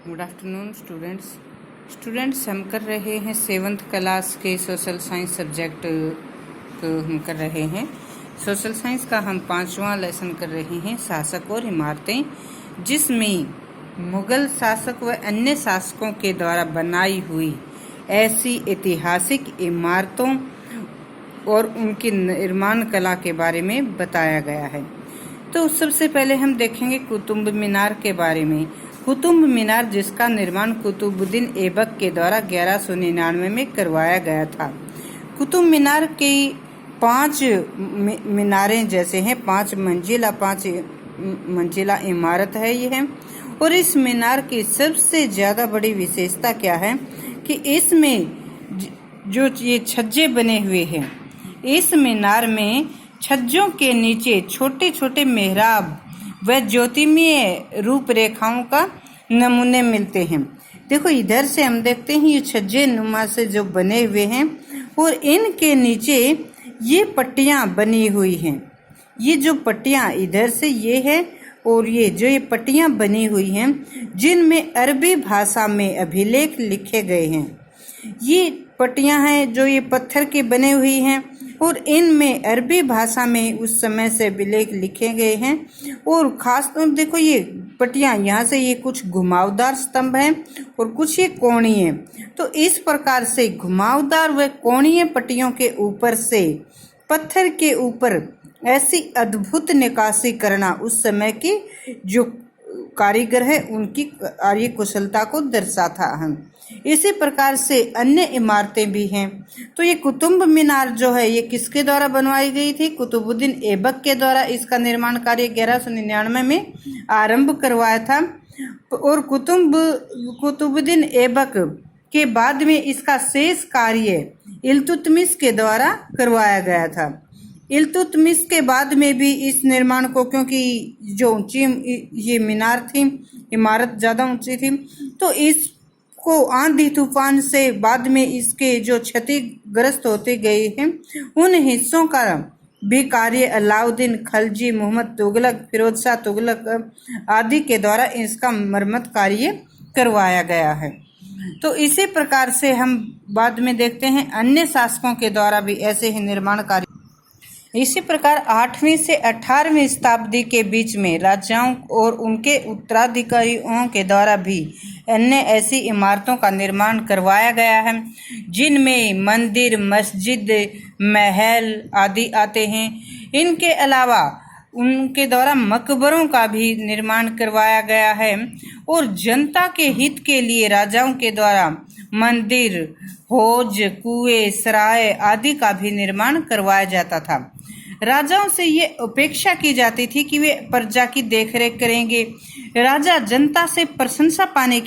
Good afternoon students हम कर रहे हैं 7th क्लास के सोशल साइंस सब्जेक्ट को हम कर रहे हैं। सोशल साइंस का हम 5वां लेसन कर रहे हैं, शासक और इमारतें, जिसमें मुगल शासक व अन्य शासकों के द्वारा बनाई हुई ऐसी ऐतिहासिक इमारतों और उनकी निर्माण कला के बारे में बताया गया है। तो सबसे पहले हम देखेंगे कुतुब मीनार के बारे में। कुतुब मीनार, जिसका निर्माण कुतुबुद्दीन ऐबक के द्वारा 1199 में करवाया गया था। कुतुब मीनार की 5 मीनारें जैसे हैं, 5 मंजिला इमारत है ये है। और इस मीनार की सबसे ज्यादा बड़ी विशेषता क्या है कि इसमें जो ये छज्जे बने हुए हैं, इस मीनार में छज्जों के नीचे छोटे छोटे मेहराब व ज्योतिमय रूपरेखाओं का नमूने मिलते हैं। देखो, इधर से हम देखते हैं ये छज्जे नुमा से जो बने हुए हैं और इनके नीचे ये पट्टियां बनी हुई हैं। ये जो पट्टियां इधर से ये है और ये पट्टियां बनी हुई हैं, जिनमें अरबी भाषा में अभिलेख लिखे गए हैं। ये पट्टियां हैं जो ये पत्थर की बनी हुई हैं और इनमें अरबी भाषा में उस समय से अभिलेख लिखे गए हैं। और खास तौर देखो, ये पट्टियां यहाँ से ये कुछ घुमावदार स्तंभ हैं और कुछ ये कोणीय। तो इस प्रकार से घुमावदार व कोणीय पट्टियों के ऊपर से पत्थर के ऊपर ऐसी अद्भुत निकासी करना उस समय की जो कारीगर है उनकी कार्य कुशलता को दर्शाता है। इसी प्रकार से अन्य इमारतें भी हैं। तो ये कुतुब मीनार जो है ये किसके द्वारा बनवाई गई थी? कुतुबुद्दीन ऐबक के द्वारा इसका निर्माण कार्य 1199 में आरंभ करवाया था। और कुतुबुद्दीन ऐबक के बाद में इसका शेष कार्य इल्तुतमिश के द्वारा करवाया गया था। इल्तुतमिश के बाद में भी इस निर्माण को, क्योंकि जो ऊंची ये मीनार थी, इमारत ज़्यादा ऊंची थी, तो इसको आंधी तूफान से बाद में इसके जो क्षतिग्रस्त होते गए हैं, उन हिस्सों का भी कार्य अलाउद्दीन खलजी, मोहम्मद तुगलक, फिरोज शाह तुगलक आदि के द्वारा इसका मरम्मत कार्य करवाया गया है। तो इसी प्रकार से हम बाद में देखते हैं अन्य शासकों के द्वारा भी ऐसे ही निर्माण कार्य। इसी प्रकार 8वीं से 18वीं शताब्दी के बीच में राजाओं और उनके उत्तराधिकारियों के द्वारा भी अन्य ऐसी इमारतों का निर्माण करवाया गया है, जिनमें मंदिर, मस्जिद, महल आदि आते हैं। इनके अलावा उनके द्वारा मकबरों का भी निर्माण करवाया गया है और जनता के हित के लिए राजाओं के द्वारा मंदिर, हौज, कुएं, सराय आदि का भी निर्माण करवाया जाता था। राजाओं से ये अपेक्षा की जाती थी कि वे प्रजा की देखरेख करेंगे। राजा जनता से प्रशंसा पाने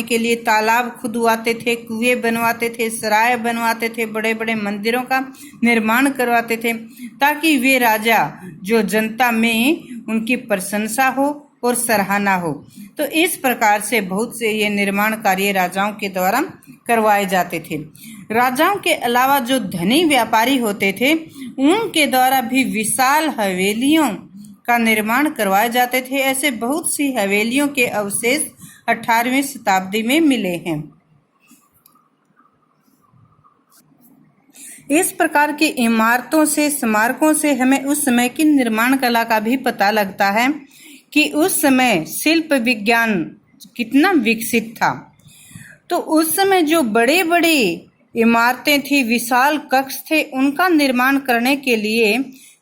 के लिए तालाब खुदवाते थे, कुएं बनवाते थे, सराय बनवाते थे, बड़े बड़े मंदिरों का निर्माण करवाते थे, ताकि वे राजा जो जनता में उनकी प्रशंसा हो और सराहना हो। तो इस प्रकार से बहुत से ये निर्माण कार्य राजाओं के द्वारा करवाए जाते थे। राजाओं के अलावा जो धनी व्यापारी होते थे, उनके द्वारा भी विशाल हवेलियों का निर्माण करवाए जाते थे। ऐसे बहुत सी हवेलियों के अवशेष 18वीं शताब्दी में मिले हैं। इस प्रकार की इमारतों से, स्मारकों से हमें उस समय की निर्माण कला का भी पता लगता है कि उस समय शिल्प विज्ञान कितना विकसित था। तो उस समय जो बड़े बड़े इमारतें थी, विशाल कक्ष थे, उनका निर्माण करने के लिए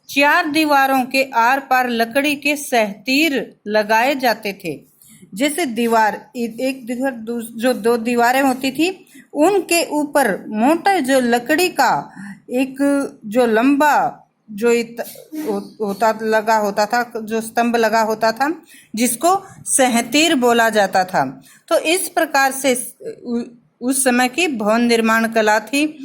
4 दीवारों के आर पार लकड़ी के सहतीर लगाए जाते थे। जैसे जो 2 दीवारें होती थी, उनके ऊपर मोटा जो लकड़ी का एक जो लंबा जो लगा होता था, जो स्तंभ लगा होता था, जिसको सहतीर बोला जाता था। तो इस प्रकार से उस समय की भवन निर्माण कला थी।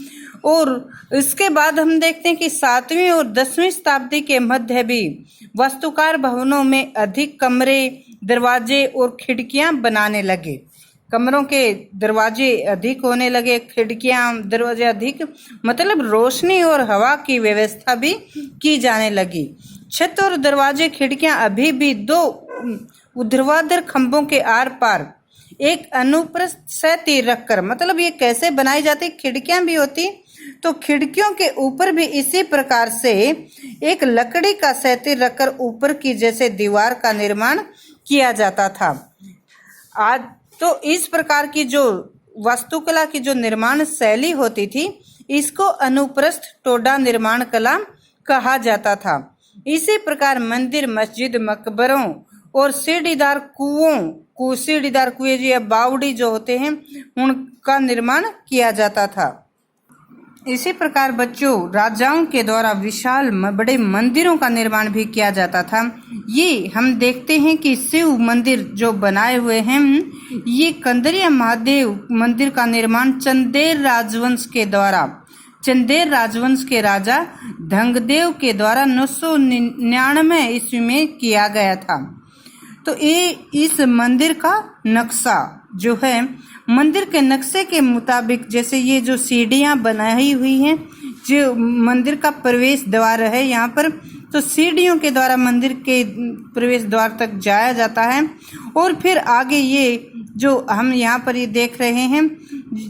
और इसके बाद हम देखते हैं कि 7वीं और 10वीं शताब्दी के मध्य भी वास्तुकार भवनों में अधिक कमरे, दरवाजे और खिड़कियां बनाने लगे। कमरों के दरवाजे अधिक होने लगे, खिड़कियां, दरवाजे अधिक, मतलब रोशनी और हवा की व्यवस्था भी की जाने लगी। छत और दरवाजे, खिड़कियां अभी भी 2 ऊर्ध्वाधर खंभों के आर पार एक अनुप्रस्थ सेती रखकर, मतलब ये कैसे बनाई जाती, खिड़कियां भी होती तो खिड़कियों के ऊपर भी इसी प्रकार से एक लकड़ी का सेती रखकर ऊपर की जैसे दीवार का निर्माण किया जाता था। आज तो इस प्रकार की जो वास्तुकला की जो निर्माण शैली होती थी इसको अनुप्रस्थ टोडा निर्माण कला कहा जाता था। इसी प्रकार मंदिर, मस्जिद, मकबरों और सीढ़ीदार कुएं या बावड़ी जो होते हैं उनका निर्माण किया जाता था। इसी प्रकार बच्चों राजाओं के द्वारा विशाल बड़े मंदिरों का निर्माण भी किया जाता था। ये हम देखते हैं कि शिव मंदिर जो बनाए हुए हैं, ये कंदरिया महादेव मंदिर का निर्माण चंदेर राजवंश के राजा धंगदेव के द्वारा 999 ईस्वी में किया गया था। तो ये इस मंदिर का नक्शा जो है, मंदिर के नक्शे के मुताबिक जैसे ये जो सीढ़ियां बनाई हुई हैं, जो मंदिर का प्रवेश द्वार है यहाँ पर, तो सीढ़ियों के द्वारा मंदिर के प्रवेश द्वार तक जाया जाता है। और फिर आगे ये जो हम यहाँ पर ये देख रहे हैं,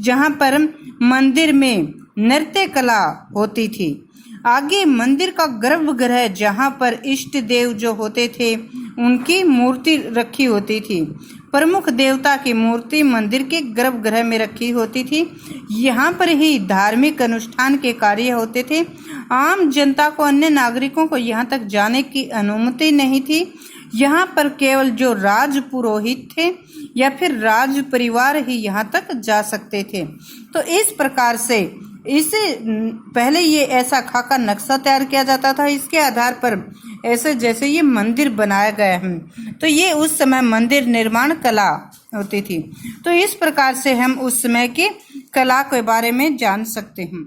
जहाँ पर मंदिर में नृत्य कला होती थी। आगे मंदिर का गर्भगृह जहाँ पर इष्ट देव जो होते थे उनकी मूर्ति रखी होती थी। प्रमुख देवता की मूर्ति मंदिर के गर्भगृह में रखी होती थी। यहाँ पर ही धार्मिक अनुष्ठान के कार्य होते थे। आम जनता को, अन्य नागरिकों को यहाँ तक जाने की अनुमति नहीं थी। यहाँ पर केवल जो राज पुरोहित थे या फिर राज परिवार ही यहाँ तक जा सकते थे। तो इस प्रकार से इसे पहले ये ऐसा खाका नक्शा तैयार किया जाता था। इसके आधार पर ऐसे जैसे ये मंदिर बनाया गया है, तो ये उस समय मंदिर निर्माण कला होती थी। तो इस प्रकार से हम उस समय की कला के बारे में जान सकते हैं।